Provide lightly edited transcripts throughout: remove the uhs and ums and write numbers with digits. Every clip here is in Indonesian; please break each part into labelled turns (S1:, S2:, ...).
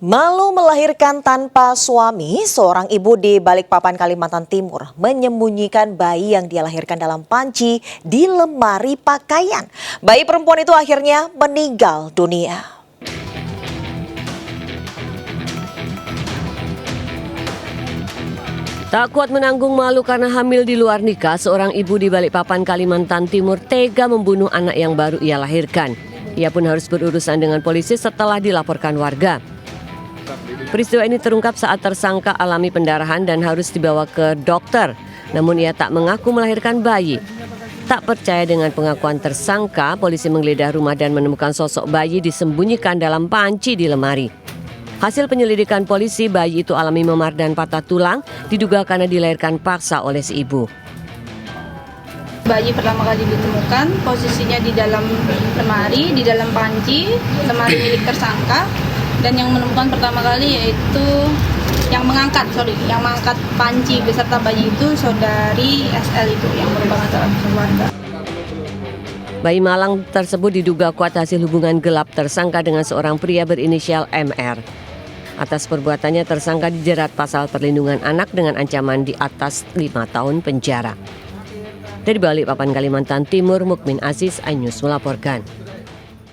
S1: Malu melahirkan tanpa suami, seorang ibu di Balikpapan, Kalimantan Timur menyembunyikan bayi yang dia lahirkan dalam panci di lemari pakaian. Bayi perempuan itu akhirnya meninggal dunia.
S2: Tak kuat menanggung malu karena hamil di luar nikah, seorang ibu di Balikpapan, Kalimantan Timur tega membunuh anak yang baru ia lahirkan. Ia pun harus berurusan dengan polisi setelah dilaporkan warga. Peristiwa ini terungkap saat tersangka alami pendarahan dan harus dibawa ke dokter. Namun ia tak mengaku melahirkan bayi. Tak percaya dengan pengakuan tersangka, polisi menggeledah rumah dan menemukan sosok bayi disembunyikan dalam panci di lemari. Hasil penyelidikan polisi, bayi itu alami memar dan patah tulang, diduga karena dilahirkan paksa oleh si ibu.
S3: Bayi pertama kali ditemukan posisinya di dalam lemari, di dalam panci, lemari milik tersangka. Dan yang menemukan pertama kali yaitu yang mengangkat panci beserta bayi itu saudari SL itu yang merupakan salah satu keluarga.
S2: Bayi malang tersebut diduga kuat hasil hubungan gelap tersangka dengan seorang pria berinisial MR. Atas perbuatannya tersangka dijerat pasal perlindungan anak dengan ancaman di atas 5 tahun penjara. Dari Balikpapan, Kalimantan Timur, Mukmin Aziz, iNews melaporkan.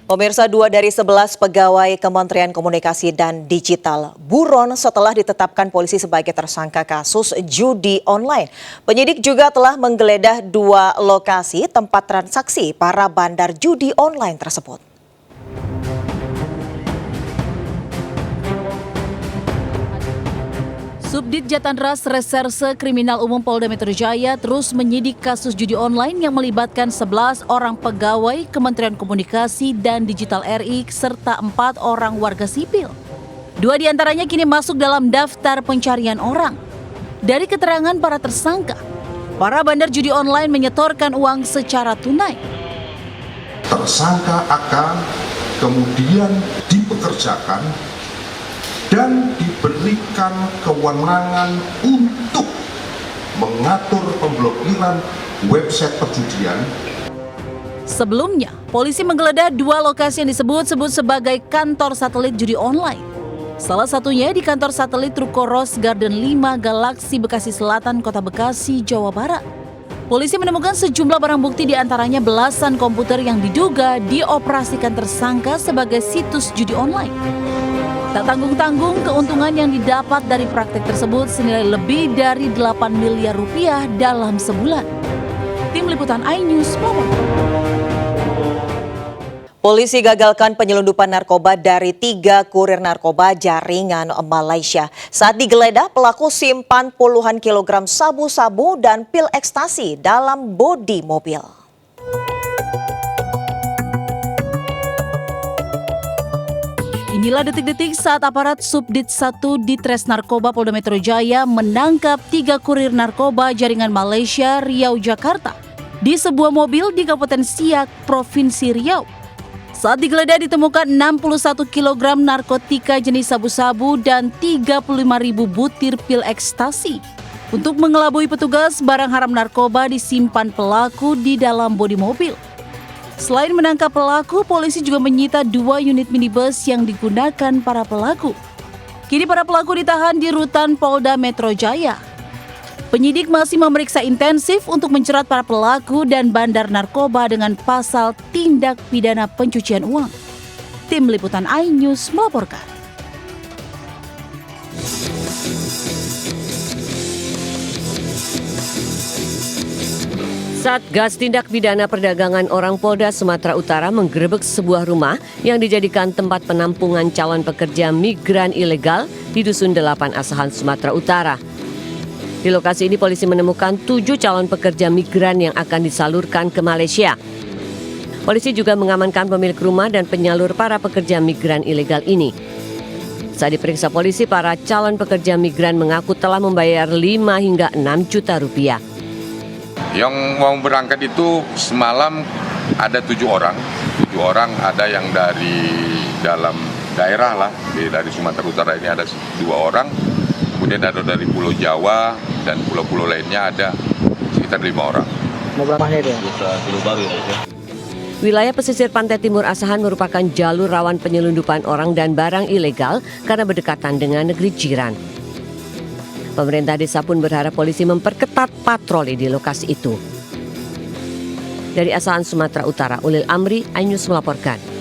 S1: Pemirsa, 2 dari 11 pegawai Kementerian Komunikasi dan Digital buron setelah ditetapkan polisi sebagai tersangka kasus judi online. Penyidik juga telah menggeledah 2 lokasi tempat transaksi para bandar judi online tersebut.
S4: Subdit Jatanras Reserse Kriminal Umum Polda Metro Jaya terus menyidik kasus judi online yang melibatkan 11 orang pegawai Kementerian Komunikasi dan Digital RI serta 4 orang warga sipil. 2 diantaranya kini masuk dalam daftar pencarian orang. Dari keterangan para tersangka, para bandar judi online menyetorkan uang secara tunai.
S5: Tersangka akan kemudian dipekerjakan dan diberikan kewenangan untuk mengatur pemblokiran website perjudian.
S4: Sebelumnya, polisi menggeledah 2 lokasi yang disebut-sebut sebagai kantor satelit judi online. Salah satunya di kantor satelit Ruko Rose Garden 5 Galaksi Bekasi Selatan, Kota Bekasi, Jawa Barat. Polisi menemukan sejumlah barang bukti, diantaranya belasan komputer yang diduga dioperasikan tersangka sebagai situs judi online. Tak tanggung-tanggung, keuntungan yang didapat dari praktek tersebut senilai lebih dari 8 miliar rupiah dalam sebulan. Tim Liputan iNews melaporkan.
S1: Polisi gagalkan penyelundupan narkoba dari 3 kurir narkoba jaringan Malaysia. Saat digeledah, pelaku simpan puluhan kilogram sabu-sabu dan pil ekstasi dalam bodi mobil.
S4: Inilah detik-detik saat aparat Subdit 1 Ditres Narkoba Polda Metro Jaya menangkap 3 kurir narkoba jaringan Malaysia Riau Jakarta di sebuah mobil di Kabupaten Siak, Provinsi Riau. Saat digeledah ditemukan 61 kg narkotika jenis sabu-sabu dan 35.000 butir pil ekstasi. Untuk mengelabui petugas, barang haram narkoba disimpan pelaku di dalam bodi mobil. Selain menangkap pelaku, polisi juga menyita 2 unit minibus yang digunakan para pelaku. Kini para pelaku ditahan di rutan Polda Metro Jaya. Penyidik masih memeriksa intensif untuk menjerat para pelaku dan bandar narkoba dengan pasal tindak pidana pencucian uang. Tim Liputan iNews melaporkan.
S2: Satgas Tindak Pidana Perdagangan Orang Polda Sumatera Utara menggerebek sebuah rumah yang dijadikan tempat penampungan calon pekerja migran ilegal di Dusun 8 Asahan, Sumatera Utara. Di lokasi ini polisi menemukan 7 calon pekerja migran yang akan disalurkan ke Malaysia. Polisi juga mengamankan pemilik rumah dan penyalur para pekerja migran ilegal ini. Saat diperiksa polisi, para calon pekerja migran mengaku telah membayar 5 hingga 6 juta rupiah.
S6: Yang mau berangkat itu semalam ada 7 orang. 7 orang, ada yang dari dalam daerah lah, dari Sumatera Utara ini ada 2 orang. Kemudian ada dari Pulau Jawa dan pulau-pulau lainnya ada sekitar 5 orang.
S7: Mau berapa hari ya?
S2: Wilayah pesisir pantai timur Asahan merupakan jalur rawan penyelundupan orang dan barang ilegal karena berdekatan dengan negeri jiran. Pemerintah desa pun berharap polisi memperketat patroli di lokasi itu. Dari Asahan, Sumatera Utara, Ulil Amri, iNews melaporkan.